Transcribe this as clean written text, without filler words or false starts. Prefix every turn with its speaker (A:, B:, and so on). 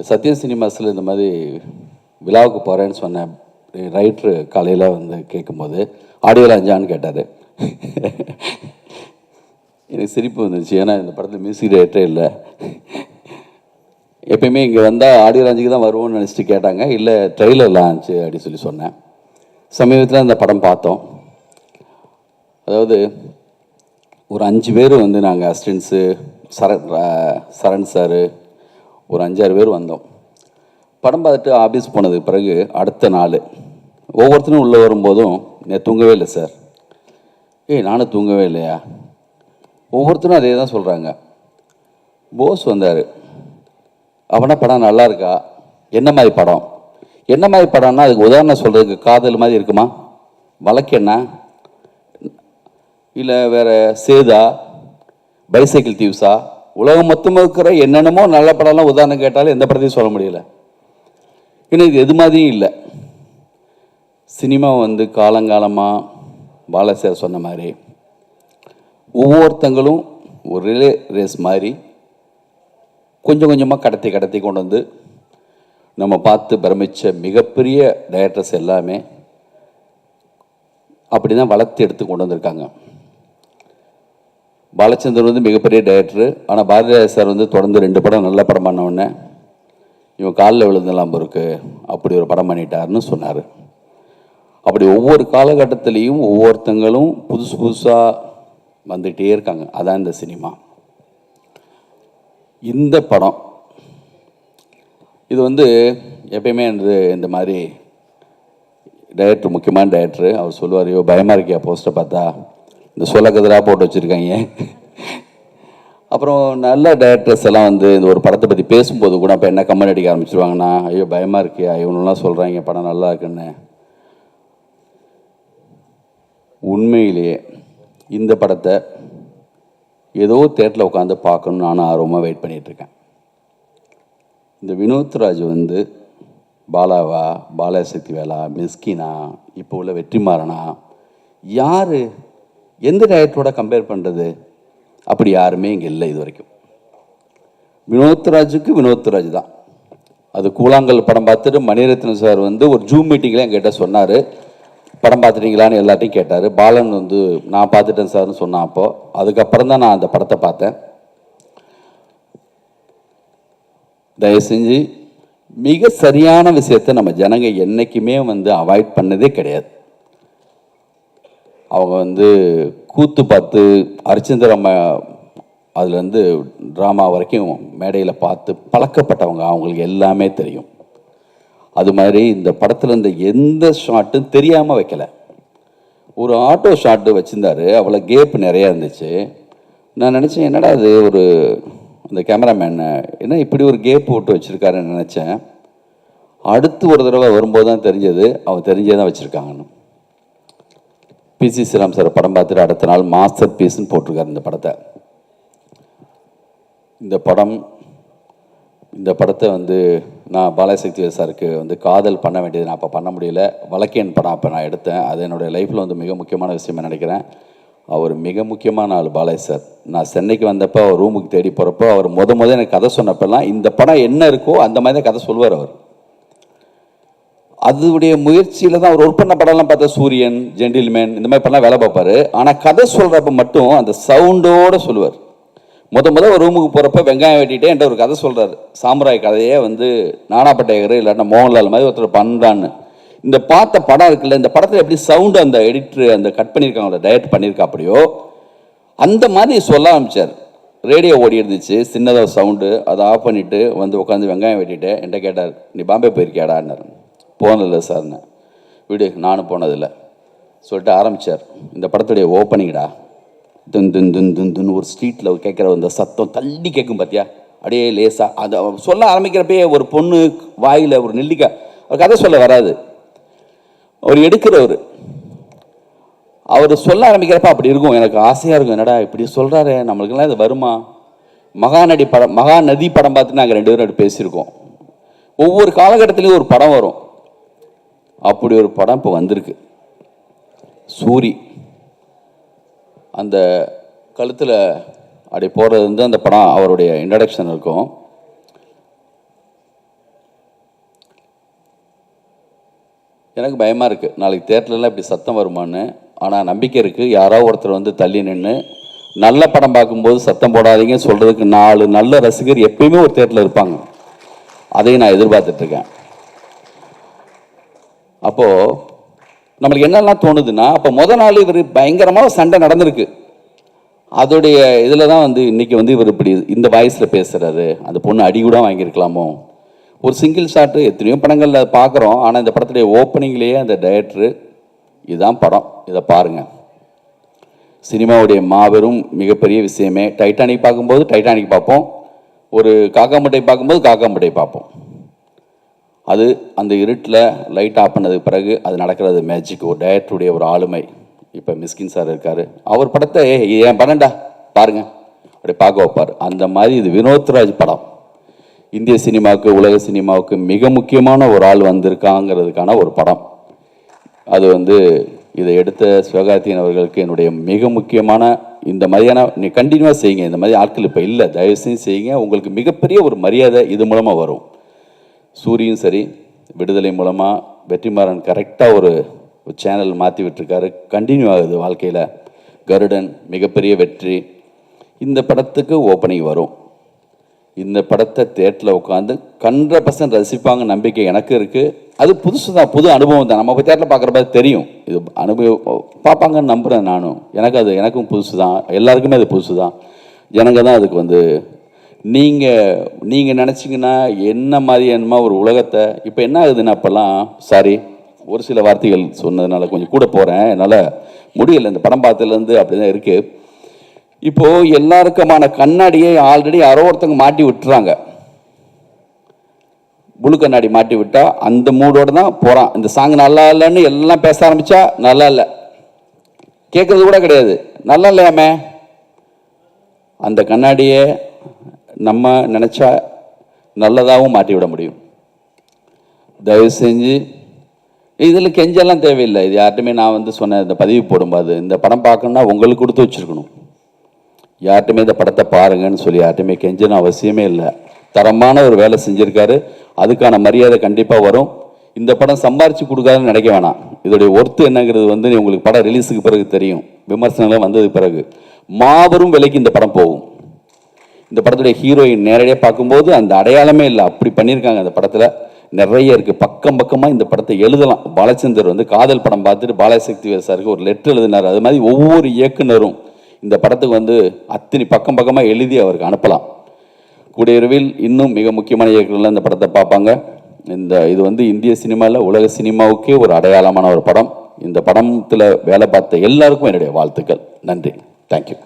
A: சத்யம் சினிமாஸில் இந்த மாதிரி விழாவுக்கு போகிறேன்னு சொன்னேன். ரைட்ரு காலையில் வந்து கேட்கும்போது ஆடியோ லான்ச்சான்னு கேட்டார். எனக்கு சிரிப்பு வந்துச்சு. ஏன்னா இந்த படத்தில் மியூசிக் டைரக்டரே இல்லை. எப்பயுமே இங்கே வந்தால் ஆடியோ லான்ச்சுக்கு தான் வருவோம்னு நினச்சிட்டு கேட்டாங்க. இல்லை ட்ரெய்லர் லான்ச்சு அப்படின்னு சொல்லி சொன்னேன். சமீபத்தில் அந்த படம் பார்த்தோம். அதாவது ஒரு 5 பேர் வந்து நாங்கள் அசிஸ்டன்ஸு சரண் சார் ஒரு 5-6 பேர் வந்தோம். படம் பார்த்துட்டு ஆஃபீஸ் போனதுக்கு பிறகு அடுத்த நாள் ஒவ்வொருத்தரும் உள்ளே வரும்போதும் நான் தூங்கவே இல்லை சார். நானும் தூங்கவே இல்லையா? ஒவ்வொருத்தரும் அதே தான் சொல்கிறாங்க. போஸ் வந்தார். அவனா படம் நல்லா இருக்கா? என்ன மாதிரி படம்? என்ன மாதிரி படம்னா அதுக்கு உதாரணம் சொல்கிறதுக்கு காதல் மாதிரி இருக்குமா? வழக்கு என்ன? இல்லை வேறு சேதா, பைசைக்கிள் தீவ்ஸா, உலகம் மொத்தமாக இருக்கிற என்னென்னமோ நல்ல படம்லாம் உதாரணம் கேட்டாலும் எந்த படத்தையும் சொல்ல முடியல. ஏன்னா இது எது மாதிரியும் இல்லை. சினிமா வந்து காலங்காலமாக பாலசார் சொன்ன மாதிரி ஒவ்வொருத்தங்களும் ஒரு ரிலே ரேஸ் மாதிரி கொஞ்சம் கொஞ்சமாக கடத்தி கொண்டு வந்து நம்ம பார்த்து பிரமித்த மிகப்பெரிய டைரக்டர்ஸ் எல்லாமே அப்படி தான் வளர்த்து எடுத்து கொண்டு வந்திருக்காங்க. பாலச்சந்தர் வந்து மிகப்பெரிய டைரக்டரு. ஆனால் பாரதிராஜா சார் வந்து தொடர்ந்து 2 படம் நல்ல படம் பண்ண உடனே இவன் காலில் விழுந்தெல்லாம் இருக்கு அப்படி ஒரு படம் பண்ணிட்டாருன்னு சொன்னார். அப்படி ஒவ்வொரு காலகட்டத்திலையும் ஒவ்வொருத்தங்களும் புதுசு புதுசாக வந்துகிட்டே இருக்காங்க. அதான் இந்த சினிமா. இந்த படம் இது வந்து எப்பயுமே இந்த மாதிரி டைரக்டர், முக்கியமான டைரக்டரு, அவர் சொல்லுவார், ஐயோ பயமாக இருக்கியா போஸ்டரை பார்த்தா, இந்த சொல்லக்கதிராக போட்டு வச்சுருக்காங்க. அப்புறம் நல்ல டைரக்டர்ஸ் எல்லாம் வந்து இந்த ஒரு படத்தை பற்றி பேசும்போது கூட அப்போ என்ன கமெண்ட் அடிக்க ஆரம்பிச்சிருவாங்கன்னா, ஐயோ பயமாக இருக்கியா, இவனெல்லாம் சொல்கிறாங்க படம் நல்லா இருக்குன்னு. உண்மையிலேயே இந்த படத்தை ஏதோ தேட்டரில் உட்காந்து பார்க்கணுன்னு நானும் ஆர்வமாக வெயிட் பண்ணிகிட்ருக்கேன். இந்த வினோத்ராஜ் வந்து பாலாவா, பாலசக்தி வேலா, மிஸ்கினா, இப்போ உள்ள வெற்றிமாறனா, யார் எந்த டைரக்டரோட கம்பேர் பண்ணுறது? அப்படி யாருமே இங்கே இல்லை இது வரைக்கும். வினோத்ராஜுக்கு வினோத்ராஜ் தான். அது கூழாங்கல் படம் பார்த்துட்டு மணிரத்னம் சார் வந்து ஒரு ஜூம் மீட்டிங்கில் என்கிட்ட சொன்னார், படம் பார்த்துட்டீங்களான்னு எல்லாத்தையும் கேட்டார். பாலன் வந்து நான் பார்த்துட்டேன் சார்னு சொன்னான். அப்போது அதுக்கப்புறம் தான் நான் அந்த படத்தை பார்த்தேன். தயவு செஞ்சு மிக சரியான விஷயத்தை நம்ம ஜனங்க என்றைக்குமே வந்து அவாய்ட் பண்ணதே கிடையாது. அவங்க வந்து கூத்து பார்த்து அரிச்சந்திரம் அதுலேருந்து ட்ராமா வரைக்கும் மேடையில் பார்த்து பழக்கப்பட்டவங்க, அவங்களுக்கு எல்லாமே தெரியும். அது மாதிரி இந்த படத்தில் இருந்த எந்த ஷாட்டும் தெரியாமல் வைக்கலை. ஒரு ஆட்டோ ஷாட்டு வச்சுருந்தாரு, அவ்வளோ கேப் நிறையா இருந்துச்சு. நான் நினச்சேன், என்னடா அது ஒரு அந்த கேமராமேன் என்ன இப்படி ஒரு கேப் போட்டு வச்சுருக்காருன்னு நினச்சேன். அடுத்து ஒரு தடவை வரும்போது தான் தெரிஞ்சது, அவன் தெரிஞ்சே தான் வச்சுருக்காங்கன்னு. பிசி ஸ்ரீராம் சார் படம் பார்த்துட்டு அடுத்த நாள் மாஸ்டர் பீஸ்ன்னு போட்டிருக்காரு இந்த படத்தை. இந்த படத்தை வந்து நான் பாலசக்தி சாருக்கு வந்து காதல் பண்ண வேண்டியது நான் அப்போ பண்ண முடியல. வழக்கேன் படம் அப்போ நான் எடுத்தேன். அது என்னுடைய லைஃப்பில் வந்து மிக முக்கியமான விஷயமா நினைக்கிறேன். அவர் மிக முக்கியமான ஆள் பாலாஜி சார். நான் சென்னைக்கு வந்தப்போ அவர் ரூமுக்கு தேடி போகிறப்போ அவர் முத எனக்கு கதை சொன்னப்பெல்லாம் இந்த படம் என்ன இருக்கோ அந்த மாதிரி தான் கதை சொல்லுவார் அவர். அதுடைய முயற்சியில் தான் அவர் ஒர்க் பண்ண படம்லாம் பார்த்தா சூரியன், ஜென்டில்மேன் இந்த மாதிரி படம்லாம் வேலை பார்ப்பார். ஆனால் கதை சொல்கிறப்ப மட்டும் அந்த சவுண்டோடு சொல்லுவார். முத ஒரு ரூமுக்கு போகிறப்ப வெங்காயம் வெட்டிகிட்டே என்கிட்ட ஒரு கதை சொல்கிறார். சாமுராய் கதையே வந்து நானாப்பட்டேகர் இல்லாட்டா மோகன்லால் மாதிரி ஒருத்தர் பண்ணுறான்னு. இந்த பார்த்த படம் இருக்குல்ல, இந்த படத்தில் எப்படி சவுண்டு அந்த எடிட்ரு அந்த கட் பண்ணியிருக்காங்களோ, டைரக்ட் பண்ணியிருக்கா அப்படியோ அந்த மாதிரி சொல்ல ஆரம்பித்தார். ரேடியோ ஓடி இருந்துச்சு, சின்னதாக சவுண்டு, அதை ஆஃப் பண்ணிவிட்டு வந்து உட்காந்து வெங்காயம் வெட்டிட்டு என்கிட்ட கேட்டார், நீ பாம்பே போயிருக்கியாடான்னார். போனதில்லை சார்னு. விடு, நானும் போனதில்லை சொல்லிட்டு ஆரம்பித்தார். இந்த படத்துடைய ஓப்பனிங்கடா, துன் துன் துன் துன் துன் ஒரு ஸ்ட்ரீட்டில் கேட்குற அந்த சத்தம் தள்ளி கேட்கும் பார்த்தியா, அப்படியே லேசாக அதை சொல்ல ஆரம்பிக்கிறப்பயே ஒரு பொண்ணு வாயில் ஒரு நெல்லிக்காய், அவர் கதை சொல்ல வராது, அவர் எடுக்கிறவர், அவர் சொல்ல ஆரம்பிக்கிறப்ப அப்படி இருக்கும். எனக்கு ஆசையாக இருக்கும், என்னடா இப்படி சொல்கிறாரு, நம்மளுக்கெல்லாம் இது வருமா? மகாநதி படம் பார்த்து நாங்கள் 2 பேரும் பேசியிருக்கோம். ஒவ்வொரு காலகட்டத்திலையும் ஒரு படம் வரும். அப்படி ஒரு படம் இப்போ வந்திருக்கு. சூரி அந்த கழுத்தில் அப்படி போடுறது வந்து அந்த படம் அவருடைய இன்ட்ரடக்ஷன் இருக்கும். எனக்கு பயமாக இருக்குது நாளைக்கு தேட்டர்லாம் இப்படி சத்தம் வருமானு. ஆனால் நம்பிக்கை இருக்குது, யாரோ ஒருத்தர் வந்து தள்ளி நின்று நல்ல படம் பார்க்கும்போது சத்தம் போடாதீங்க சொல்கிறதுக்கு 4 நல்ல ரசிகர் எப்பயுமே ஒரு தேட்டரில் இருப்பாங்க. அதையும் நான் எதிர்பார்த்துட்ருக்கேன். அப்போது நம்மளுக்கு என்னெல்லாம் தோணுதுன்னா, அப்போ முத நாள் இவர் பயங்கரமாக சண்டை நடந்திருக்கு. அதோடைய இதில் தான் வந்து இன்றைக்கி வந்து இவர் இப்படி இந்த வாய்ஸில் பேசுகிறாரு. அந்த பொண்ணு அடி கூட வாங்கியிருக்கலாமோ. ஒரு சிங்கிள் ஷாட்டு எத்தனையோ படங்களில் பார்க்குறோம். ஆனால் இந்த படத்துடைய ஓப்பனிங்லேயே அந்த டைரக்டரு இதுதான் படம், இதை பாருங்கள், சினிமாவுடைய மாபெரும் மிகப்பெரிய விஷயமே. டைட்டானிக் பார்க்கும்போது டைட்டானிக் பார்ப்போம், ஒரு காக்காமுட்டை பார்க்கும்போது காக்காமுட்டை பார்ப்போம். அது அந்த இருட்டில் லைட் ஆஃப் பண்ணதுக்கு பிறகு அது நடக்கிறது மேஜிக், ஒரு டைரக்டருடைய ஒரு ஆளுமை. இப்போ மிஸ்கின் சார் இருக்கார், அவர் படத்தை என் படம்டா பாருங்கள் அப்படி பார்க்க வைப்பார். அந்த மாதிரி இது வினோத்ராஜ் படம் இந்திய சினிமாவுக்கு உலக சினிமாவுக்கு மிக முக்கியமான ஒரு ஆள் வந்திருக்காங்கிறதுக்கான ஒரு படம். அது வந்து இதை எடுத்த சிவகார்த்திகேயன் அவர்களுக்கு என்னுடைய மிக முக்கியமான இந்த மாதிரியான நீ கண்டினியூவாக செய்யுங்க. இந்த மாதிரி ஆட்கள் இப்போ இல்லை, தயவுசெய்து செய்யுங்க. உங்களுக்கு மிகப்பெரிய ஒரு மரியாதை இது மூலமாக வரும். சூரியும் சரி, விடுதலை மூலமாக வெற்றிமாறன் கரெக்டாக ஒரு சேனல் மாற்றி விட்டுருக்காரு, கண்டினியூ ஆகுது வாழ்க்கையில். கருடன் மிகப்பெரிய வெற்றி. இந்த படத்துக்கு ஓப்பனிங் வரும். இந்த படத்தை தேட்டரில் உட்காந்து 100% ரசிப்பாங்க நம்பிக்கை எனக்கு இருக்குது. அது புதுசு தான், புது அனுபவம் தான். நம்ம போய் தேட்டரில் பார்க்குறப்ப தெரியும், இது அனுபவம் பார்ப்பாங்கன்னு நம்புகிறேன் நானும். எனக்கும் புதுசு தான், எல்லாருக்குமே அது புதுசு தான். ஜனங்க தான் அதுக்கு வந்து நீங்கள் நினச்சிங்கன்னா என்ன மாதிரி என்னமா ஒரு உலகத்தை. இப்போ என்ன ஆகுதுன்னா, அப்போல்லாம் சாரி ஒரு சில வார்த்தைகள் சொன்னதுனால கொஞ்சம் கூட போகிறேன், என்னால் முடியலை. இந்த படம் பார்த்ததுலேருந்து அப்படி தான் இருக்குது. இப்போது எல்லாருக்குமான கண்ணாடியை ஆல்ரெடி யாரோ ஒருத்தங்க மாட்டி விட்டுறாங்க. புழு கண்ணாடி மாட்டி விட்டா அந்த மூடோடு தான் போகிறான். இந்த சாங் நல்லா இல்லைன்னு எல்லாம் பேச ஆரம்பித்தா நல்லா இல்லை, கேட்குறது கூட கிடையாது, நல்லா இல்லையாமே. அந்த கண்ணாடியை நம்ம நினச்சா நல்லதாகவும் மாட்டி விட முடியும். தயவு செஞ்சு இதில் கெஞ்செல்லாம் தேவையில்லை. இது யார்ட்டுமே நான் வந்து சொன்னேன், இந்த பதிவு போடும்போது இந்த படம் பார்க்கணுன்னா உங்களுக்கு கொடுத்து வச்சுருக்கணும். யார்ட்டுமே இந்த படத்தை பாருங்கன்னு சொல்லி யார்ட்டுமே கெஞ்சணும் அவசியமே இல்லை. தரமான ஒரு வேலை செஞ்சுருக்காரு, அதுக்கான மரியாதை கண்டிப்பாக வரும். இந்த படம் சம்பாரித்து கொடுக்காதுன்னு நினைக்க வேணாம். இதோடைய ஒர்த்து என்னங்கிறது வந்து உங்களுக்கு படம் ரிலீஸுக்கு பிறகு தெரியும், விமர்சனங்கள் வந்ததுக்கு பிறகு. மாபெரும் விலைக்கு இந்த படம் போகும். இந்த படத்துடைய ஹீரோயின் நேரடியாக பார்க்கும்போது அந்த அடையாளமே இல்லை, அப்படி பண்ணியிருக்காங்க. அந்த படத்தில் நிறைய இருக்குது, பக்கம் பக்கமாக இந்த படத்தை எழுதலாம். பாலச்சந்தர் வந்து காதல் படம் பார்த்துட்டு பாலசக்திவேல் சாருக்கு ஒரு லெட்டர் எழுதினார். அது மாதிரி ஒவ்வொரு இயக்குனரும் இந்த படத்துக்கு வந்து அத்தனை பக்கம் பக்கமாக எழுதி அவருக்கு அனுப்பலாம். கூடிய விரைவில் இன்னும் மிக முக்கியமான இயக்குனர்கள் இந்த படத்தை பார்ப்பாங்க. இது வந்து இந்திய சினிமாவில் உலக சினிமாவுக்கே ஒரு அடையாளமான ஒரு படம். இந்த படத்தில் வேலை பார்த்த எல்லாருக்கும் என்னுடைய வாழ்த்துக்கள். நன்றி, தேங்க்யூ.